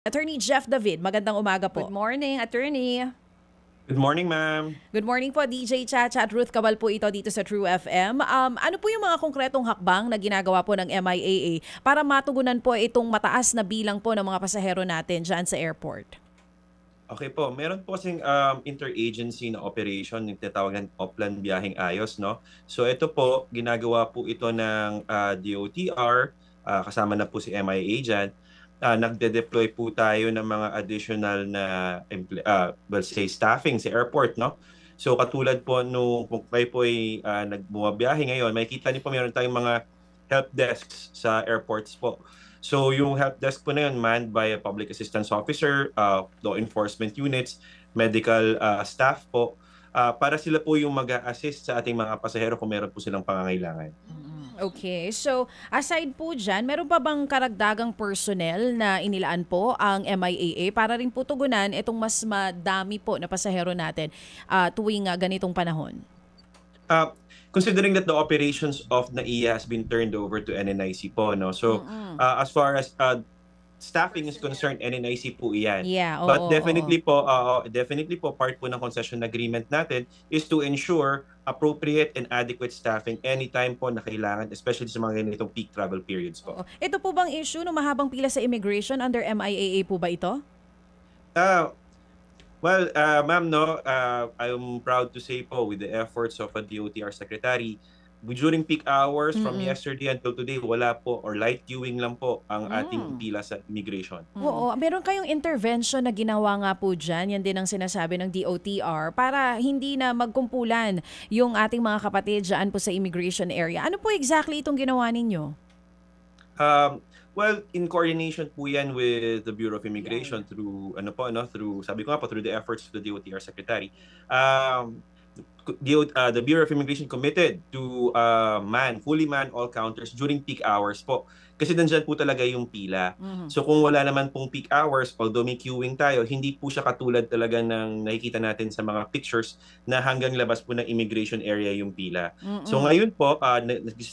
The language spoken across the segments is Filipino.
Attorney Jeff David, magandang umaga po. Good morning, attorney. Good morning, ma'am. Good morning po, DJ Chacha at Ruth Cabal po ito dito sa True FM. Ano po yung mga konkretong hakbang na ginagawa po ng MIAA para matugunan po itong mataas na bilang po ng mga pasahero natin dyan sa airport? Okay po, meron po kasing interagency na operation, yung tinatawag ng Oplan Biyaheng Ayos, no? So ito po, ginagawa po ito ng DOTR, kasama na po si MIA dyan. Nagde-deploy po tayo ng mga additional na say staffing sa airport, no? So katulad po nung kung kayo po ay nagbumabiyahe ngayon, makikita niyo po meron tayong mga help desks sa airports po. So yung help desk po na yun manned by a public assistance officer, law enforcement units, medical staff po, para sila po yung mag-a-assist sa ating mga pasahero kung meron po silang pangangailangan. Okay, so aside po dyan, meron pa bang karagdagang personnel na inilaan po ang MIAA para rin po tugunan itong mas madami po na pasahero natin tuwing ganitong panahon? Considering that the operations of NAIA has been turned over to NNIC po, no? So as far as staffing is concerned, NNIC po iyan. Yeah, But definitely po part po ng concession agreement natin is to ensure appropriate and adequate staffing anytime po na kailangan, especially sa mga ganitong peak travel periods po. Ito po bang issue ng mahabang pila sa immigration under MIAA po ba ito? Well, ma'am, no, I'm proud to say po with the efforts of a DOTR secretary, during peak hours from yesterday until today, wala po or light queuing lang po ang ating pila sa immigration. Oo, meron kayong intervention na ginawa nga po dyan, yan din ang sinasabi ng DOTR, para hindi na magkumpulan yung ating mga kapatid dyan po sa immigration area. Ano po exactly itong ginawa ninyo? Well, in coordination po yan with the Bureau of Immigration through, sabi ko nga po, through the efforts of the DOTR Secretary. The Bureau of Immigration committed to fully man all counters during peak hours po. Kasi nandyan po talaga yung pila. So kung wala naman pong peak hours, although may queuing tayo, hindi po siya katulad talaga ng nakikita natin sa mga pictures na hanggang labas po ng immigration area yung pila. So ngayon po,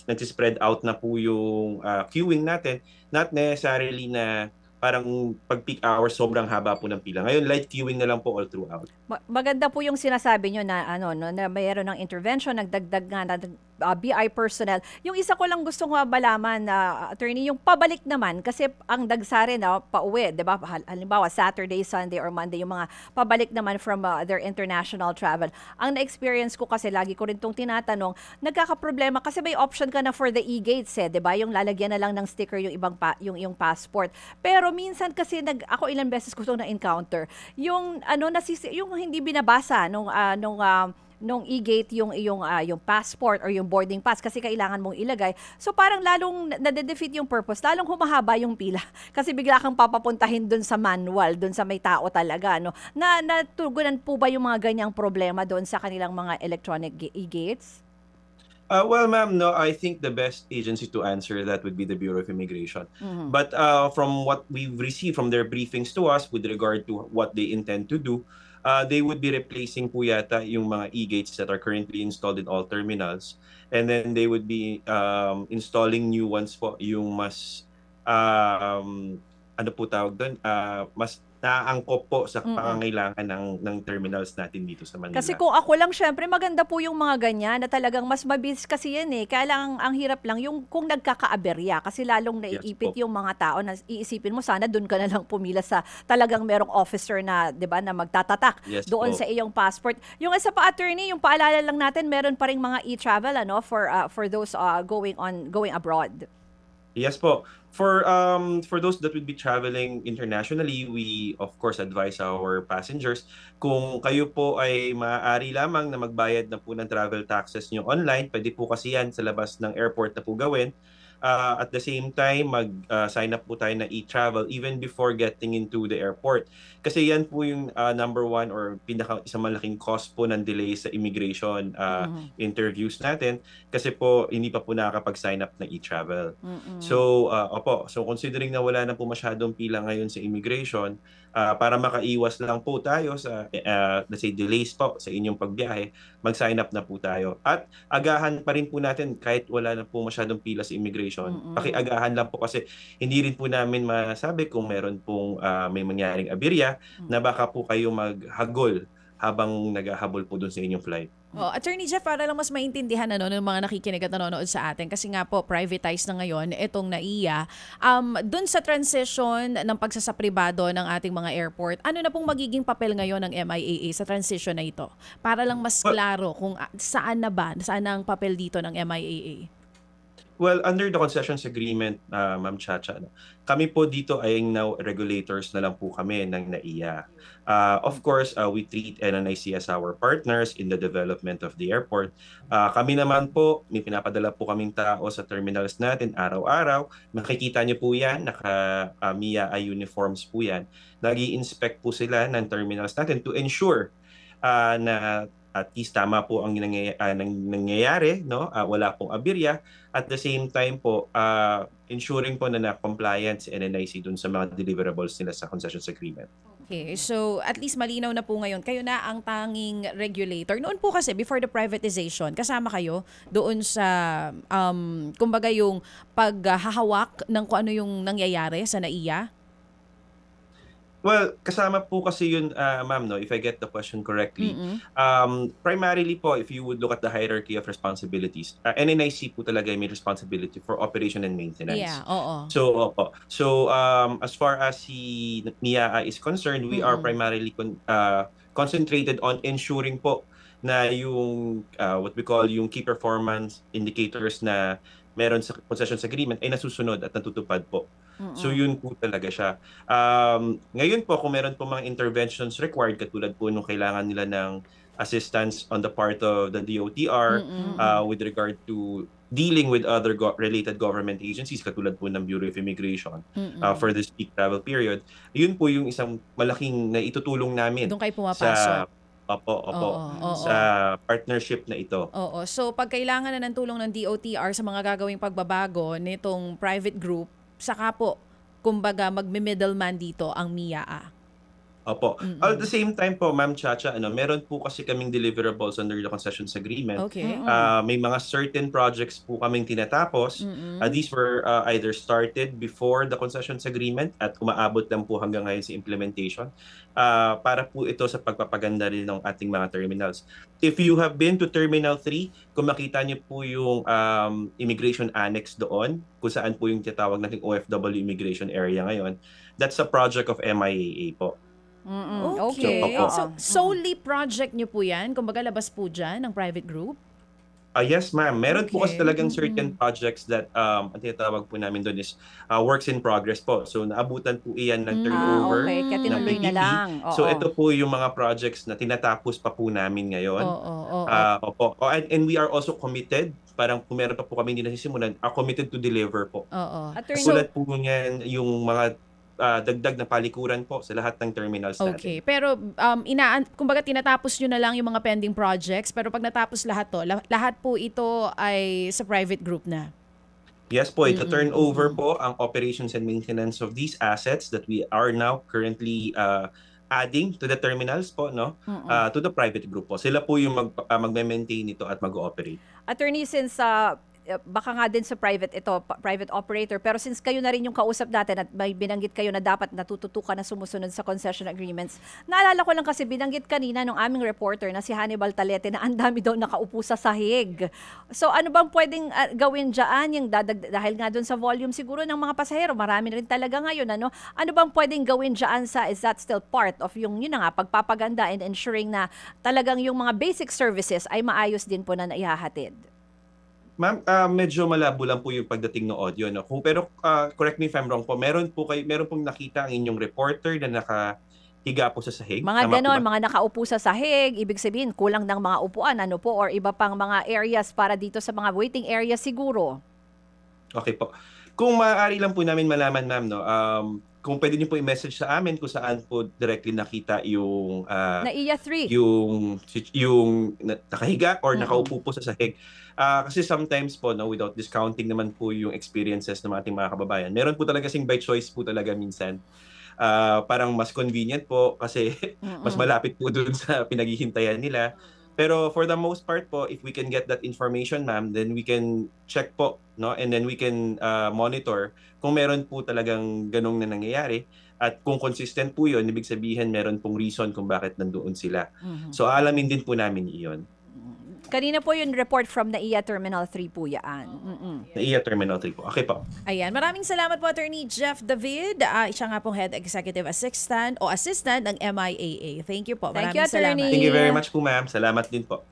nagsispread out na po yung queuing natin. Not necessarily na parang pag peak hours sobrang haba po ng pila. Ngayon light queuing na lang po all throughout. Maganda po yung sinasabi nyo na na mayroon ng intervention, nagdagdag nga na BI personnel. Yung isa ko lang gusto nga malaman na attorney, yung pabalik naman kasi ang dagsari na pauwi, 'di ba? Halimbawa Saturday, Sunday or Monday yung mga pabalik naman from their international travel. Ang na-experience ko kasi lagi ko rin tong tinatanong, nagkakaproblema kasi may option ka na for the e-gates 'di ba? Yung lalagyan na lang ng sticker yung ibang yung passport. Pero minsan kasi ako ilang beses ko itong na-encounter, yung yung hindi binabasa nung e-gate yung passport or yung boarding pass kasi kailangan mong ilagay. So parang lalong nade-defeat yung purpose, lalong humahaba yung pila kasi bigla kang papapuntahin dun sa manual, dun sa may tao talaga, no? Natugunan po ba yung mga ganyang problema doon sa kanilang mga electronic e-gates? Well, ma'am, no, I think the best agency to answer that would be the Bureau of Immigration. But from what we've received from their briefings to us with regard to what they intend to do, they would be replacing po yata yung mga e-gates that are currently installed in all terminals. And then they would be installing new ones po, yung mas, ano po tawag doon, mas naaangkop po sa pangangailangan ng terminals natin dito sa Manila. Kasi kung ako lang, syempre maganda po yung mga ganyan na talagang mas mabilis kasi yan eh. Kaya lang ang hirap lang yung kung nagkakaaberya kasi lalong naiipit yung mga tao na iisipin mo sana doon ka na lang pumila sa talagang merong officer na, 'di ba, na magtatatak doon sa iyong passport. Yung isa pa attorney, yung paalala lang natin, meron pa ring mga e-travel for those going abroad. Yes po. For those that would be traveling internationally, we of course advise our passengers kung kayo po ay maaari lamang na magbayad na po ng travel taxes nyo online, pwede po kasi yan sa labas ng airport na po gawin. At the same time, mag-sign up po tayo na e-travel even before getting into the airport. Kasi yan po yung number one or isang malaking cost po ng delay sa immigration interviews natin. Kasi po, hindi pa po nakakapag-sign up na e-travel. So, so considering na wala na po masyadong pila ngayon sa immigration, para makaiwas lang po tayo sa, let's say, delays po sa inyong pagbiyahe, mag-sign up na po tayo. At agahan pa rin po natin kahit wala na po masyadong pila sa immigration Immigration. Pakiagahan lang po kasi hindi rin po namin masabi kung meron pong may mangyaring aberya na baka po kayo maghagol habang naghahabol po dun sa inyong flight. Attorney Jeff, para lang mas maintindihan ng mga nakikinig at nanonood sa atin, kasi nga po, privatized na ngayon itong NAIA. Dun sa transition ng pagsasapribado ng ating mga airport, ano na pong magiging papel ngayon ng MIAA sa transition na ito? Para lang mas klaro kung saan ang papel dito ng MIAA. Well, under the concessions agreement, Ma'am Chacha, kami po dito ay now regulators na lang po kami ng NAIA. Of course, we treat NNIC as our partners in the development of the airport. Kami naman po, may pinapadala po kaming tao sa terminals natin araw-araw. Makikita niyo po yan, naka-MIAA uniforms po yan. Nag-i-inspect po sila ng terminals natin to ensure na at least tama po ang nangyayari, no? Wala pong aberya. At the same time po, ensuring po na na-compliant si NNIC dun sa mga deliverables nila sa concessions agreement. Okay, so at least malinaw na po ngayon. Kayo na ang tanging regulator. Noon po kasi, before the privatization, kasama kayo doon sa, kumbaga yung paghahawak ng kung ano yung nangyayari sa NAIA? Well, kasama po kasi yun, ma'am, no, if I get the question correctly. Primarily po, if you would look at the hierarchy of responsibilities, NNIC po talaga may responsibility for operation and maintenance. Yeah, oo. So, as far as si NIAA is concerned, we are primarily concentrated on ensuring po na yung what we call yung key performance indicators na meron sa concessions agreement ay nasusunod at natutupad po. So yun po talaga siya. Ngayon po, kung meron po mga interventions required, katulad po nung kailangan nila ng assistance on the part of the DOTR with regard to dealing with other related government agencies, katulad po ng Bureau of Immigration for this peak travel period, yun po yung isang malaking na itutulong namin. Doon kayo pumapasok. Sa partnership na ito. Oo. So pag kailangan na ng tulong ng DOTR sa mga gagawing pagbabago nitong private group, saka po, kumbaga, magme-middleman dito ang MIAA. Opo. At the same time po, Ma'am Chacha, meron po kasi kaming deliverables under the concessions agreement. Okay. May mga certain projects po kaming tinatapos. These were either started before the concessions agreement at umaabot lang po hanggang ngayon sa implementation. Para po ito sa pagpapaganda rin ng ating mga terminals. If you have been to Terminal 3, kung makita niyo po yung immigration annex doon, kung saan po yung tinatawag nating OFW immigration area ngayon, that's a project of MIAA po. Okay. So, solely project nyo po yan? Kumbaga, labas po dyan ng private group? Yes, ma'am. Meron po kasi Okay. talagang certain projects that ang tinatawag po namin doon is works in progress po. So, naabutan po iyan ng turnover Okay, kaya ng tinuloy na PBB. lang. So, Oo. ito po yung mga projects na tinatapos pa po namin ngayon. Oo. Opo. And we are also committed, parang kung meron pa po kami hindi nasisimulan, are committed to deliver po. Oo. Attorney, Sulat po niyan yung mga dagdag na palikuran po sa lahat ng terminals natin. Okay. Pero, kumbaga, tinatapos nyo na lang yung mga pending projects, pero pag natapos lahat to, lahat po ito ay sa private group na. Yes po, ito turn over po ang operations and maintenance of these assets that we are now currently adding to the terminals po, no? To the private group po. Sila po yung magme-maintain nito at mag-ooperate. Attorney, since baka nga din sa private operator, pero since kayo na rin yung kausap natin at may binanggit kayo na dapat natututukan na sumusunod sa concession agreements, naalala ko lang kasi binanggit kanina nung aming reporter na si Hannibal Talete na ang dami daw nakaupo sa sahig. So ano bang pwedeng gawin dyan? Yung dahil nga dun sa volume siguro ng mga pasahero, marami rin talaga ngayon. Ano bang pwedeng gawin dyan is that still part of yun na nga, pagpapaganda and ensuring na talagang yung mga basic services ay maayos din po na naihahatid? Ma'am, medyo malabo lang po yung pagdating ng audio, no? Pero correct me if I'm wrong po, meron pong nakita ang inyong reporter na nakahiga po sa sahig. Mga Tama ganon, po ba? mga nakaupo sa sahig, ibig sabihin kulang ng mga upuan, ano po, or iba pang mga areas para dito sa mga waiting areas siguro. Okay po. Kung maaari lang po namin malaman, ma'am, no, kung pwede niyo po i-message sa amin kung saan po directly nakita yung NAIA 3. yung nakahiga or nakaupo po sa sahig. Kasi sometimes po, no, without discounting naman po yung experiences ng ating mga kababayan, meron po talaga kasing by choice po talaga minsan. Parang mas convenient po kasi mas malapit po dun sa pinaghihintayan nila. Pero for the most part po, if we can get that information, ma'am, then we can check po, no? And then we can monitor kung meron po talagang ganong na nangyayari. At kung consistent po yun, ibig sabihin meron pong reason kung bakit nandoon sila. So alamin din po namin iyon. Kanina po yung report from NAIA Terminal 3 po yan. NAIA Terminal 3 po. Okay po. Ayan, maraming salamat po Attorney Jeff David. Siya nga pong Head Executive Assistant ng MIAA. Thank you po. Thank you, Maraming salamat. Attorney. Thank you very much po, ma'am. Salamat din po.